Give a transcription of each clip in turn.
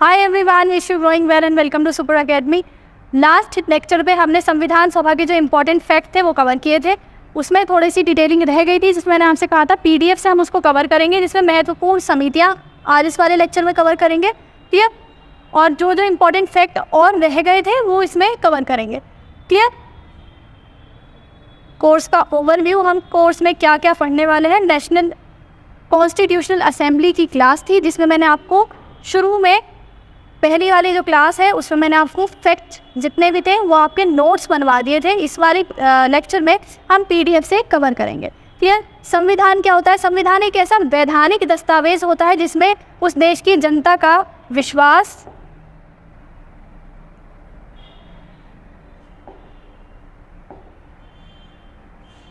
Hi everyone, wish you growing well and welcome to super academy. Last lecture पे हमने संविधान सभा के जो इंपॉर्टेंट फैक्ट थे वो कवर किए थे। उसमें थोड़ी सी डिटेलिंग रह गई थी जिसमें मैंने आपसे कहा था पीडीएफ से हम उसको कवर करेंगे, जिसमें महत्वपूर्ण समितियां आज इस वाले लेक्चर में कवर करेंगे, क्लियर। और जो जो इम्पोर्टेंट फैक्ट और रह गए थे वो इसमें कवर करेंगे, क्लियर। कोर्स का ओवरव्यू, हम कोर्स में क्या क्या पढ़ने वाले हैं। नेशनल कॉन्स्टिट्यूशनल असेंबली की क्लास थी जिसमें मैंने आपको शुरू में पहली वाली जो क्लास है उसमें मैंने आपको फैक्ट जितने भी थे वो आपके नोट्स बनवा दिए थे। इस वाली लेक्चर में हम पीडीएफ से कवर करेंगे, क्लियर। संविधान क्या होता है? संविधान एक ऐसा वैधानिक दस्तावेज होता है जिसमें उस देश की जनता का विश्वास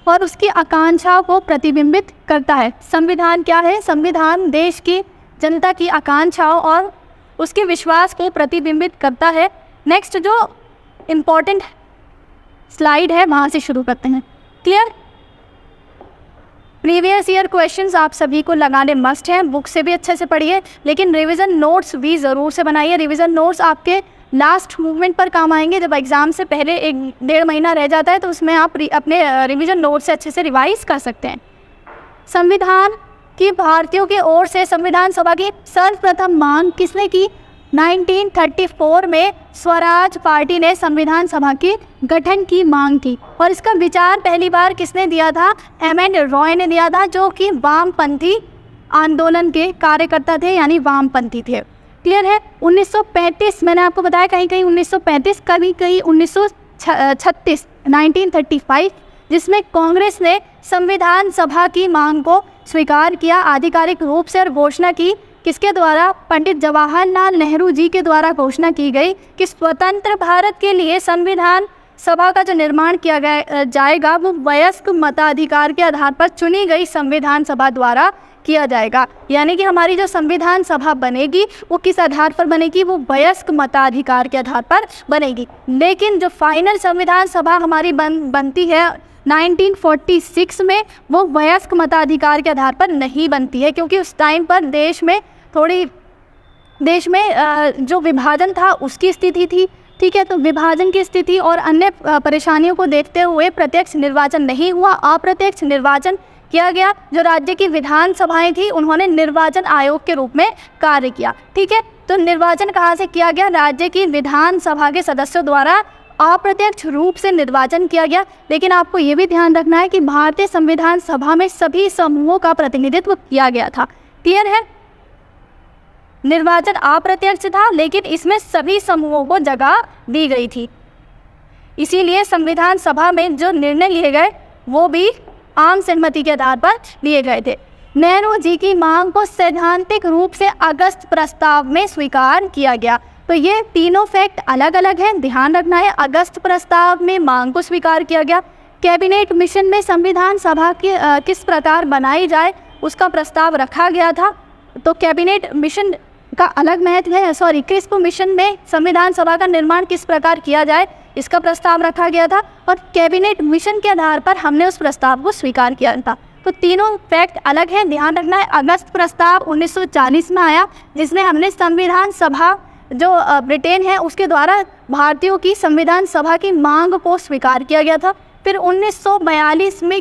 और उसकी आकांक्षाओं को प्रतिबिंबित करता है। संविधान क्या है? संविधान देश की जनता की आकांक्षाओं और उसके विश्वास को प्रतिबिंबित करता है। नेक्स्ट जो इम्पोर्टेंट स्लाइड है वहाँ से शुरू करते हैं, क्लियर। प्रीवियस ईयर क्वेश्चंस आप सभी को लगाने मस्ट हैं, बुक से भी अच्छे से पढ़िए, लेकिन रिवीजन नोट्स भी ज़रूर से बनाइए। रिवीजन नोट्स आपके लास्ट मूवमेंट पर काम आएंगे। जब एग्ज़ाम से पहले 1-1.5 महीना रह जाता है तो उसमें आप अपने रिवीजन नोट से अच्छे से रिवाइज कर सकते हैं। संविधान की भारतीयों की ओर से संविधान सभा की सर्वप्रथम मांग किसने की? 1934 में स्वराज पार्टी ने संविधान सभा के गठन की मांग की और इसका विचार पहली बार किसने दिया था? एम.एन. रॉय ने दिया था, जो कि वामपंथी आंदोलन के कार्यकर्ता थे, यानी वामपंथी थे, क्लियर है। 1935 मैंने आपको बताया, कहीं कहीं 1935, कहीं कहीं 1936 1935, जिसमें कांग्रेस ने संविधान सभा की मांग को स्वीकार किया आधिकारिक रूप से और घोषणा की। किसके द्वारा? पंडित जवाहरलाल नेहरू जी के द्वारा घोषणा की गई कि स्वतंत्र भारत के लिए संविधान सभा का जो निर्माण किया जाएगा वो वयस्क मताधिकार के आधार पर चुनी गई संविधान सभा द्वारा किया जाएगा। यानी कि हमारी जो संविधान सभा बनेगी वो किस आधार पर बनेगी? वो वयस्क मताधिकार के आधार पर बनेगी। लेकिन जो फाइनल संविधान सभा हमारी बनती है 1946 में, वो वयस्क मताधिकार के आधार पर नहीं बनती है, क्योंकि उस टाइम पर देश में जो विभाजन था उसकी स्थिति थी, ठीक है। तो विभाजन की स्थिति और अन्य परेशानियों को देखते हुए प्रत्यक्ष निर्वाचन नहीं हुआ, अप्रत्यक्ष निर्वाचन किया गया। जो राज्य की विधान सभाएं थी उन्होंने निर्वाचन आयोग के रूप में कार्य किया, ठीक है। तो निर्वाचन कहाँ से किया गया? राज्य की विधान सभा के सदस्यों द्वारा अप्रत्यक्ष रूप से निर्वाचन किया गया। लेकिन आपको ये भी ध्यान रखना है कि भारतीय संविधान सभा में सभी समूहों का प्रतिनिधित्व किया गया था, क्लियर है। निर्वाचन अप्रत्यक्ष था लेकिन इसमें सभी समूहों को जगह दी गई थी। इसीलिए संविधान सभा में जो निर्णय लिए गए वो भी आम सहमति के आधार पर लिए गए थे। नेहरू जी की मांग को सैद्धांतिक रूप से अगस्त प्रस्ताव में स्वीकार किया गया। तो ये तीनों फैक्ट अलग अलग हैं, ध्यान रखना है। अगस्त प्रस्ताव में मांग को स्वीकार किया गया। कैबिनेट मिशन में संविधान सभा की किस प्रकार बनाई जाए उसका प्रस्ताव रखा गया था। तो कैबिनेट मिशन का अलग महत्व है। क्रिस्प मिशन में संविधान सभा का निर्माण किस प्रकार किया जाए इसका प्रस्ताव रखा गया था और कैबिनेट मिशन के आधार पर हमने उस प्रस्ताव को स्वीकार किया था। तो तीनों फैक्ट अलग हैं, ध्यान रखना है। अगस्त प्रस्ताव 1940 में आया जिसमें हमने संविधान सभा जो ब्रिटेन है उसके द्वारा भारतीयों की संविधान सभा की मांग को स्वीकार किया गया था। फिर 1942 में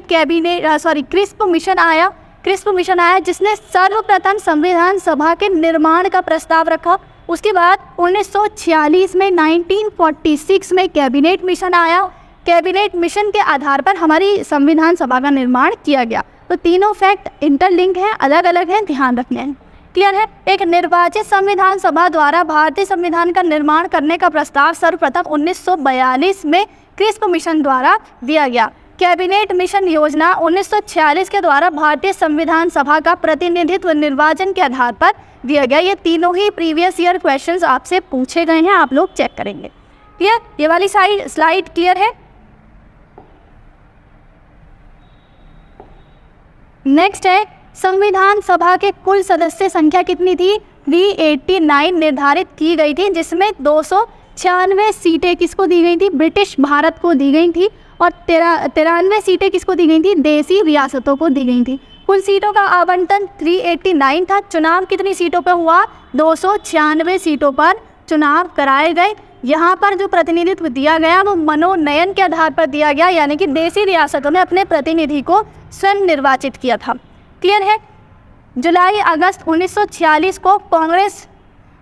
क्रिस्प मिशन आया जिसने सर्वप्रथम संविधान सभा के निर्माण का प्रस्ताव रखा। उसके बाद 1946 में 1946 में कैबिनेट मिशन आया। कैबिनेट मिशन के आधार पर हमारी संविधान सभा का निर्माण किया गया। तो तीनों फैक्ट इंटरलिंक हैं, अलग अलग हैं, ध्यान रखने हैं, क्लियर है। एक निर्वाचित संविधान सभा द्वारा भारतीय संविधान का निर्माण करने का प्रस्ताव सर्वप्रथम 1942 में क्रिस्प मिशन द्वारा दिया गया। कैबिनेट मिशन योजना 1946 के द्वारा भारतीय संविधान सभा का प्रतिनिधित्व निर्वाचन के आधार पर दिया गया। ये तीनों ही प्रीवियस ईयर क्वेश्चंस आपसे पूछे गए हैं, आप लोग चेक करेंगे, क्लियर। ये वाली स्लाइड क्लियर है। नेक्स्ट है संविधान सभा के कुल सदस्य संख्या कितनी थी? 389 निर्धारित की गई थी, जिसमें 296 सीटें किसको दी गई थी? ब्रिटिश भारत को दी गई थी और 93 सीटें किसको दी गई थी? देसी रियासतों को दी गई थी। कुल सीटों का आवंटन 389 था। चुनाव कितनी सीटों पर हुआ? 296 सीटों पर चुनाव कराए गए। यहाँ पर जो प्रतिनिधित्व दिया गया वो मनोनयन के आधार पर दिया गया, यानी कि देशी रियासतों ने अपने प्रतिनिधि को स्वयं निर्वाचित किया था। क्लियर है? जुलाई अगस्त 1946 को कांग्रेस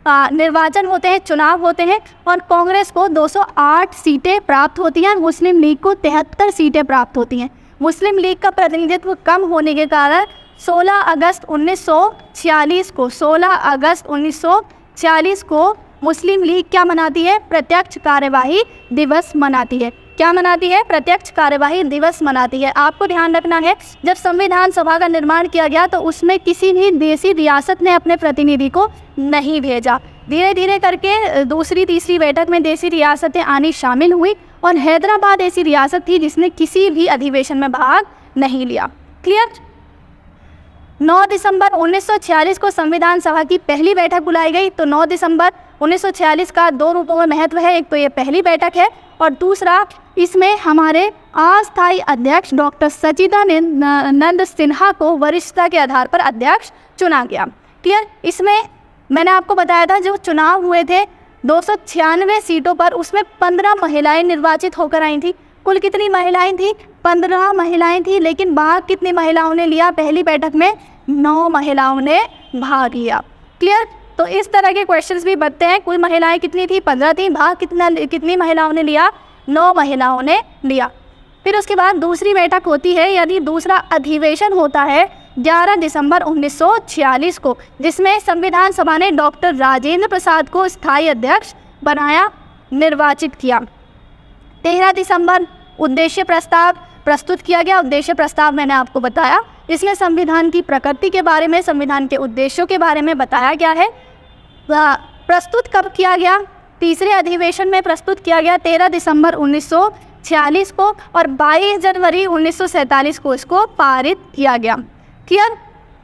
निर्वाचन होते हैं, चुनाव होते हैं, और कांग्रेस को 208 सीटें प्राप्त होती हैं, मुस्लिम लीग को 73 सीटें प्राप्त होती हैं। मुस्लिम लीग का प्रतिनिधित्व कम होने के कारण 16 अगस्त 1946 को मुस्लिम लीग क्या मनाती है? प्रत्यक्ष कार्यवाही दिवस मनाती है। क्या मनाती है? प्रत्यक्ष कार्यवाही दिवस मनाती है। आपको ध्यान रखना है, जब संविधान सभा का निर्माण किया गया तो उसमें किसी भी देशी रियासत ने अपने प्रतिनिधि को नहीं भेजा। धीरे धीरे करके दूसरी तीसरी बैठक में देशी रियासतें आनी शामिल हुई, और हैदराबाद ऐसी रियासत थी जिसने किसी भी अधिवेशन में भाग नहीं लिया। क्लियर? 9 दिसंबर 1946 को संविधान सभा की पहली बैठक बुलाई गई। तो 9 दिसंबर 1946 का 2 रूपों में महत्व है। एक तो ये पहली बैठक है, और दूसरा इसमें हमारे अस्थायी अध्यक्ष डॉक्टर सच्चिदानंद सिन्हा को वरिष्ठता के आधार पर अध्यक्ष चुना गया। क्लियर? इसमें मैंने आपको बताया था जो चुनाव हुए थे 296 सीटों पर, उसमें 15 महिलाएं निर्वाचित होकर आई थी। कुल कितनी महिलाएं थी? 15 महिलाएं थी। लेकिन भाग कितनी महिलाओं ने लिया? पहली बैठक में 9 महिलाओं ने भाग लिया। क्लियर? तो इस तरह के क्वेश्चंस भी बनते हैं। कुल महिलाएं कितनी थी? 15 थी। भाग कितनी महिलाओं ने लिया? 9 महिलाओं ने लिया। फिर उसके बाद दूसरी बैठक होती है, यानी दूसरा अधिवेशन होता है 11 दिसंबर 1946 को, जिसमें संविधान सभा ने डॉक्टर राजेंद्र प्रसाद को स्थायी अध्यक्ष बनाया, निर्वाचित किया। 13 दिसंबर उद्देश्य प्रस्ताव प्रस्तुत किया गया। उद्देश्य प्रस्ताव मैंने आपको बताया, इसमें संविधान की प्रकृति के बारे में, संविधान के उद्देश्यों के बारे में बताया गया है। प्रस्तुत कब किया गया? तीसरे अधिवेशन में प्रस्तुत किया गया 13 दिसंबर 1946 को, और 22 जनवरी 1947 को इसको पारित किया गया। क्लियर?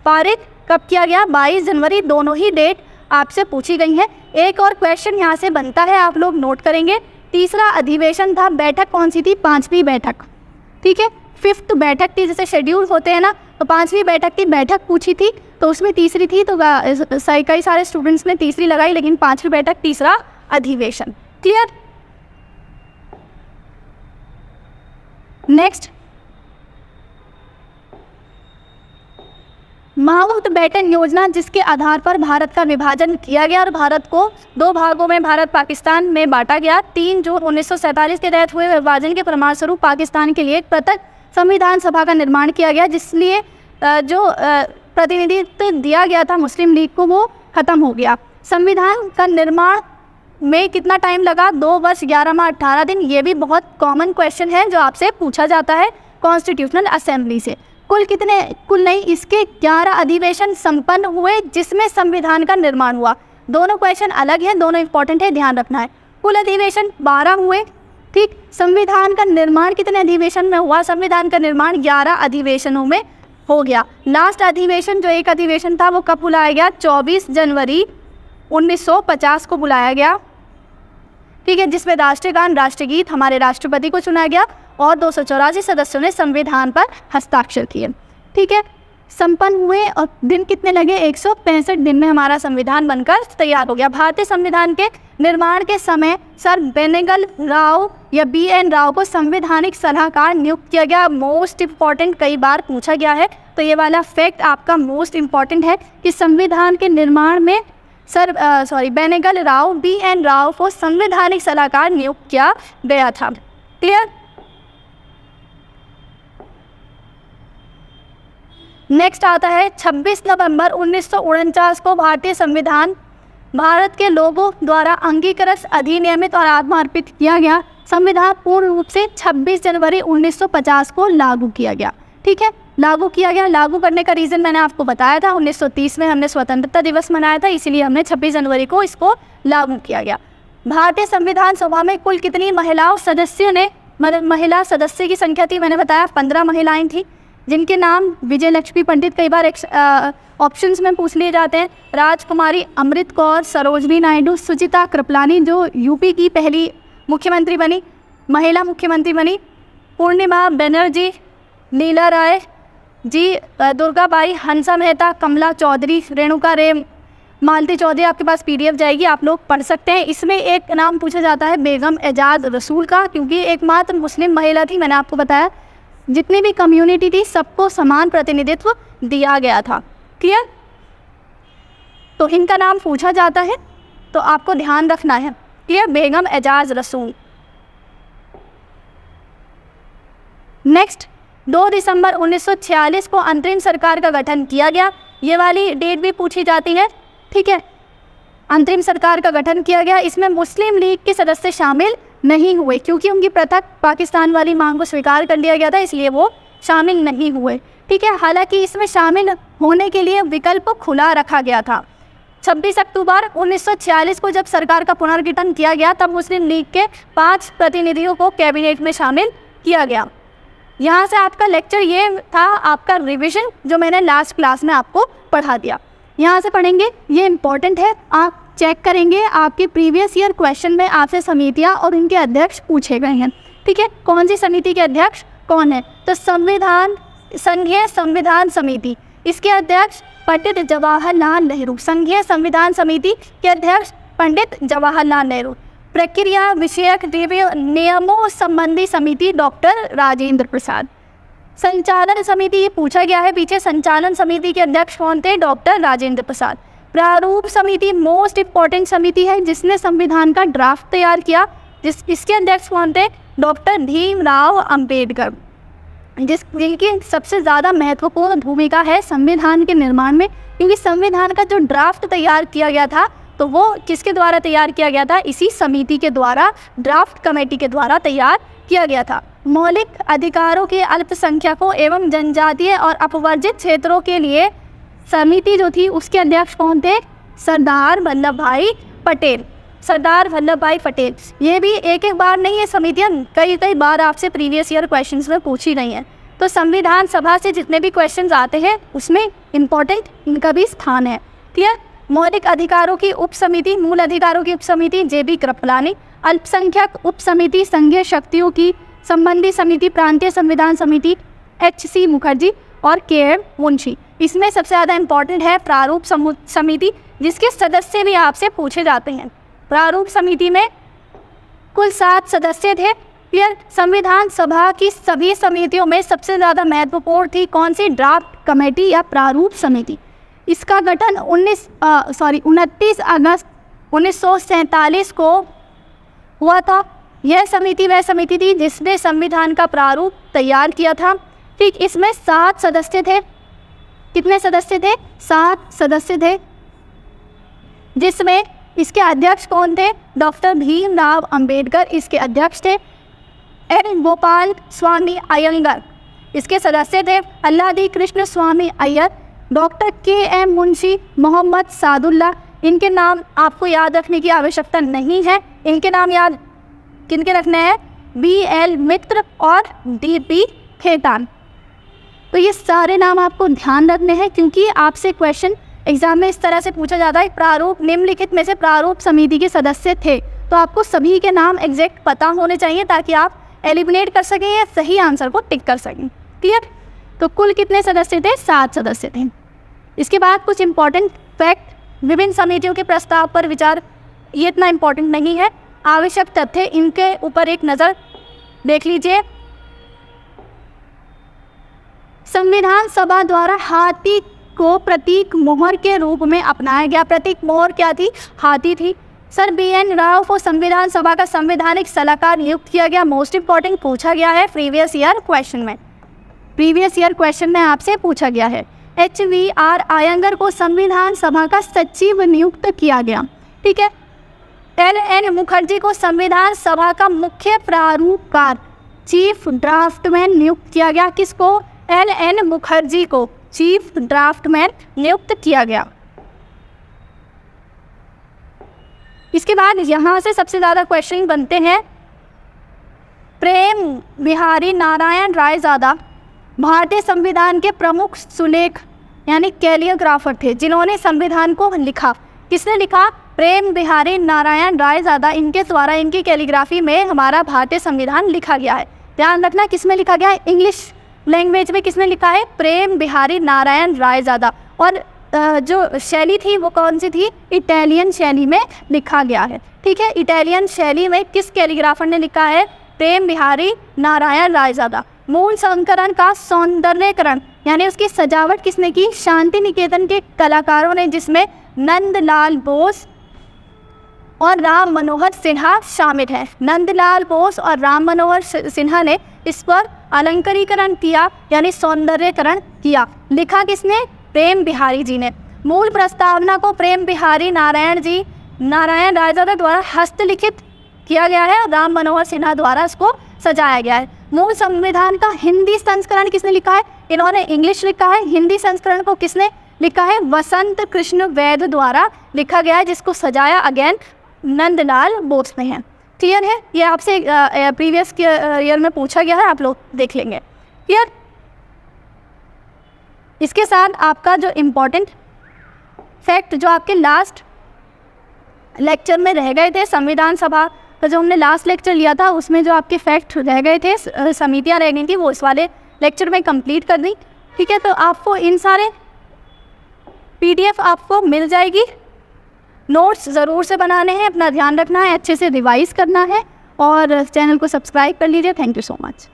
पारित कब किया गया? 22 जनवरी। दोनों ही डेट आपसे पूछी गई हैं। एक और क्वेश्चन यहाँ से बनता है, आप लोग नोट करेंगे। तीसरा अधिवेशन था, बैठक कौन सी थी? 5वीं बैठक। ठीक है, 5th बैठक थी, जैसे शेड्यूल होते हैं ना, तो 5वीं बैठक की बैठक पूछी थी, तो उसमें तीसरी थी, तो कई सारे स्टूडेंट्स ने तीसरी लगाई, लेकिन 5वीं बैठक तीसरा अधिवेशन। क्लियर? नेक्स्ट, माउंटबेटन योजना, जिसके आधार पर भारत का विभाजन किया गया और भारत को 2 भागों में, भारत पाकिस्तान में बांटा गया। 3 जून 1947 के तहत हुए विभाजन के प्रमाण स्वरूप पाकिस्तान के लिए एक पृथक संविधान सभा का निर्माण किया गया, जिसलिए जो प्रतिनिधित्व दिया गया था मुस्लिम लीग को, वो खत्म हो गया। संविधान का निर्माण में कितना टाइम लगा? 2 वर्ष 11 माह 18 दिन। ये भी बहुत कॉमन क्वेश्चन है जो आपसे पूछा जाता है कॉन्स्टिट्यूशनल असेंबली से। कुल नहीं, इसके 11 अधिवेशन संपन्न हुए जिसमें संविधान का निर्माण हुआ। दोनों क्वेश्चन अलग हैं, दोनों इंपॉर्टेंट है, ध्यान रखना है। कुल अधिवेशन 12 हुए। ठीक, संविधान का निर्माण कितने अधिवेशन में हुआ? संविधान का निर्माण 11 अधिवेशनों में हो गया। लास्ट अधिवेशन जो एक अधिवेशन था वो कब बुलाया गया? 24 जनवरी 1950 को बुलाया गया। ठीक है, जिसमें राष्ट्रीय गान, राष्ट्रीय गीत, हमारे राष्ट्रपति को चुना गया और 284 सदस्यों ने संविधान पर हस्ताक्षर किए। ठीक है, संपन्न हुए और दिन कितने लगे? 165 दिन में हमारा संविधान बनकर तैयार हो गया। भारतीय संविधान के निर्माण के समय सर बेनेगल राव या BN राव को संवैधानिक सलाहकार नियुक्त किया गया। मोस्ट इम्पॉर्टेंट, कई बार पूछा गया है, तो ये वाला फैक्ट आपका मोस्ट इम्पॉर्टेंट है कि संविधान के निर्माण में बेनेगल राव BN राव को संवैधानिक सलाहकार नियुक्त किया गया था। क्लियर? नेक्स्ट आता है 26 नवंबर 1949 को भारतीय संविधान भारत के लोगों द्वारा अंगीकृत, अधिनियमित और आत्मार्पित किया गया। संविधान पूर्ण रूप से 26 जनवरी 1950 को लागू किया गया। ठीक है, लागू किया गया। लागू करने का रीज़न मैंने आपको बताया था, 1930 में हमने स्वतंत्रता दिवस मनाया था, इसीलिए हमने 26 जनवरी को इसको लागू किया गया। भारतीय संविधान सभा में कुल कितनी महिला सदस्य की संख्या थी? मैंने बताया 15 महिलाएं थी, जिनके नाम विजय लक्ष्मी पंडित कई बार ऑप्शंस में पूछ लिए जाते हैं, राजकुमारी, अमृत कौर, सरोजनी नायडू, सुचिता कृपलानी जो यूपी की पहली मुख्यमंत्री बनी, महिला मुख्यमंत्री बनी, पूर्णिमा बनर्जी, नीला राय, जी दुर्गाबाई, हंसा मेहता, कमला चौधरी, रेणुका रे, मालती चौधरी। आपके पास PDF जाएगी, आप लोग पढ़ सकते हैं। इसमें एक नाम पूछा जाता है बेगम एजाज रसूल का, क्योंकि एकमात्र मुस्लिम महिला थी। मैंने आपको बताया जितनी भी कम्युनिटी थी सबको समान प्रतिनिधित्व दिया गया था। क्लियर? तो इनका नाम पूछा जाता है तो आपको ध्यान रखना है। क्लियर? बेगम एजाज रसूल। नेक्स्ट, 2 दिसंबर 1946 को अंतरिम सरकार का गठन किया गया। ये वाली डेट भी पूछी जाती है। ठीक है, अंतरिम सरकार का गठन किया गया। इसमें मुस्लिम लीग के सदस्य शामिल नहीं हुए क्योंकि उनकी पृथक पाकिस्तान वाली मांग को स्वीकार कर लिया गया था, इसलिए वो शामिल नहीं हुए। ठीक है, हालांकि इसमें शामिल होने के लिए विकल्प खुला रखा गया था। 26 अक्टूबर 1946 को जब सरकार का पुनर्गठन किया गया तब मुस्लिम लीग के 5 प्रतिनिधियों को कैबिनेट में शामिल किया गया। यहाँ से आपका लेक्चर ये था, आपका रिवीजन जो मैंने लास्ट क्लास में आपको पढ़ा दिया। यहाँ से पढ़ेंगे, ये इम्पॉर्टेंट है। आप चेक करेंगे, आपके प्रीवियस ईयर क्वेश्चन में आपसे समितियाँ और उनके अध्यक्ष पूछे गए हैं। ठीक है, कौन सी समिति के अध्यक्ष कौन है? तो संघीय संविधान समिति, इसके अध्यक्ष पंडित जवाहरलाल नेहरू। संघीय संविधान समिति के अध्यक्ष पंडित जवाहरलाल नेहरू। प्रक्रिया विषयक नियमों संबंधी समिति डॉक्टर राजेंद्र प्रसाद। संचालन समिति, ये पूछा गया है पीछे, संचालन समिति के अध्यक्ष कौन थे? डॉक्टर राजेंद्र प्रसाद। प्रारूप समिति मोस्ट इम्पॉर्टेंट समिति है जिसने संविधान का ड्राफ्ट तैयार किया, इसके अध्यक्ष कौन थे? डॉक्टर भीमराव अंबेडकर। जिनकी सबसे ज़्यादा महत्वपूर्ण भूमिका है संविधान के निर्माण में, क्योंकि संविधान का जो ड्राफ्ट तैयार किया गया था तो वो किसके द्वारा तैयार किया गया था? इसी समिति के द्वारा, ड्राफ्ट कमेटी के द्वारा तैयार किया गया था। मौलिक अधिकारों के अल्पसंख्यकों एवं जनजातीय और अपवर्जित क्षेत्रों के लिए समिति जो थी उसके अध्यक्ष कौन थे? सरदार वल्लभ भाई पटेल। सरदार वल्लभ भाई पटेल। ये भी एक एक बार नहीं, ये समितियाँ कई कई बार आपसे प्रीवियस ईयर क्वेश्चंस में पूछी गई हैं। तो संविधान सभा से जितने भी क्वेश्चंस आते हैं उसमें इम्पोर्टेंट इनका भी स्थान है। क्लियर? मौलिक अधिकारों की उप समिति, मूल अधिकारों की उप समिति JB कृपलानी। अल्पसंख्यक उप समिति, संघीय शक्तियों की संबंधी समिति, प्रांतीय संविधान समिति HC मुखर्जी और KM मुंशी। इसमें सबसे ज़्यादा इम्पॉर्टेंट है प्रारूप समिति, जिसके सदस्य भी आपसे पूछे जाते हैं। प्रारूप समिति में कुल 7 सदस्य थे। फिर संविधान सभा की सभी समितियों में सबसे ज़्यादा महत्वपूर्ण थी कौन सी? ड्राफ्ट कमेटी या प्रारूप समिति। इसका गठन 29 अगस्त 1947 को हुआ था। यह समिति वह समिति थी जिसने संविधान का प्रारूप तैयार किया था। ठीक, इसमें 7 सदस्य थे। कितने सदस्य थे? 7 सदस्य थे, जिसमें इसके अध्यक्ष कौन थे? डॉक्टर भीमराव अंबेडकर इसके अध्यक्ष थे। एन गोपाल स्वामी अयंगर इसके सदस्य थे। अल्लादी कृष्ण स्वामी अय्यर, डॉक्टर KM मुंशी, मोहम्मद सादुल्ला। इनके नाम आपको याद रखने की आवश्यकता नहीं है। इनके नाम याद किनके रखने हैं? BL मित्र और DP खेतान। तो ये सारे नाम आपको ध्यान रखने हैं, क्योंकि आपसे क्वेश्चन एग्जाम में इस तरह से पूछा जाता है। प्रारूप निम्नलिखित में से प्रारूप समिति के सदस्य थे, तो आपको सभी के नाम एग्जैक्ट पता होने चाहिए ताकि आप एलिमिनेट कर सकें या सही आंसर को टिक कर सकें। क्लियर? तो कुल कितने सदस्य थे? 7 सदस्य थे। इसके बाद कुछ इंपॉर्टेंट फैक्ट, विभिन्न समितियों के प्रस्ताव पर विचार, ये इतना इम्पोर्टेंट नहीं है। आवश्यक तथ्य, इनके ऊपर एक नज़र देख लीजिए। संविधान सभा द्वारा हाथी को प्रतीक मोहर के रूप में अपनाया गया। प्रतीक मोहर क्या थी? हाथी थी। सर BN राव को संविधान सभा का संवैधानिक सलाहकार नियुक्त किया गया। मोस्ट इंपॉर्टेंट पूछा गया है प्रीवियस ईयर क्वेश्चन में। प्रीवियस ईयर क्वेश्चन में आपसे पूछा गया है। HVR अयंगर को संविधान सभा का सचिव नियुक्त किया गया। ठीक है। LN मुखर्जी को संविधान सभा का मुख्य प्रारूपकार चीफ ड्राफ्टमैन नियुक्त किया गया। किसको? LN मुखर्जी को चीफ ड्राफ्टमैन नियुक्त किया गया। इसके बाद यहाँ से सबसे ज़्यादा क्वेश्चन बनते हैं। प्रेम बिहारी नारायण रायज़ादा भारतीय संविधान के प्रमुख सुलेख यानी कैलियोग्राफर थे, जिन्होंने संविधान को लिखा। किसने लिखा? प्रेम बिहारी नारायण रायज़ादा। इनके द्वारा, इनकी कैलीग्राफी में हमारा भारतीय संविधान लिखा गया है। ध्यान रखना किस में लिखा गया है? इंग्लिश लैंग्वेज में किसने लिखा है? प्रेम बिहारी नारायण रायज़ादा। और जो शैली थी वो कौन सी थी? इटालियन शैली में लिखा गया है। ठीक है, इटालियन शैली में किस कैलीग्राफर ने लिखा है? प्रेम बिहारी नारायण रायज़ादा। मूल संस्करण का सौंदर्यकरण यानी उसकी सजावट किसने की? शांति निकेतन के कलाकारों ने, जिसमें नंदलाल बोस और राम मनोहर सिन्हा शामिल हैं। नंदलाल बोस और राम मनोहर सिन्हा ने इस पर अलंकरीकरण किया यानी सौंदर्यकरण किया। लिखा किसने? प्रेम बिहारी जी ने। मूल प्रस्तावना को प्रेम बिहारी नारायण रायज़ादा द्वारा हस्तलिखित किया गया है और राम मनोहर सिन्हा द्वारा इसको सजाया गया है। मूल संविधान का हिंदी संस्करण किसने लिखा है? इन्होंने इंग्लिश लिखा है। हिंदी संस्करण को किसने लिखा है? वसंत कृष्ण वैद द्वारा लिखा गया है, जिसको सजाया अगेन नंदलाल बोस ने है। क्लियर है? ये आपसे प्रीवियस ईयर में पूछा गया है, आप लोग देख लेंगे। क्लियर? इसके साथ आपका जो इम्पोर्टेंट फैक्ट जो आपके लास्ट लेक्चर में रह गए थे, संविधान सभा का जो हमने लास्ट लेक्चर लिया था उसमें जो आपके फैक्ट रह गए थे, समितियां रह गई थी, वो इस वाले लेक्चर में कंप्लीट कर दी। ठीक है, तो आपको इन सारे PDF आपको मिल जाएगी। नोट्स ज़रूर से बनाने हैं, अपना ध्यान रखना है, अच्छे से रिवाइज़ करना है और चैनल को सब्सक्राइब कर लीजिए। Thank you so much.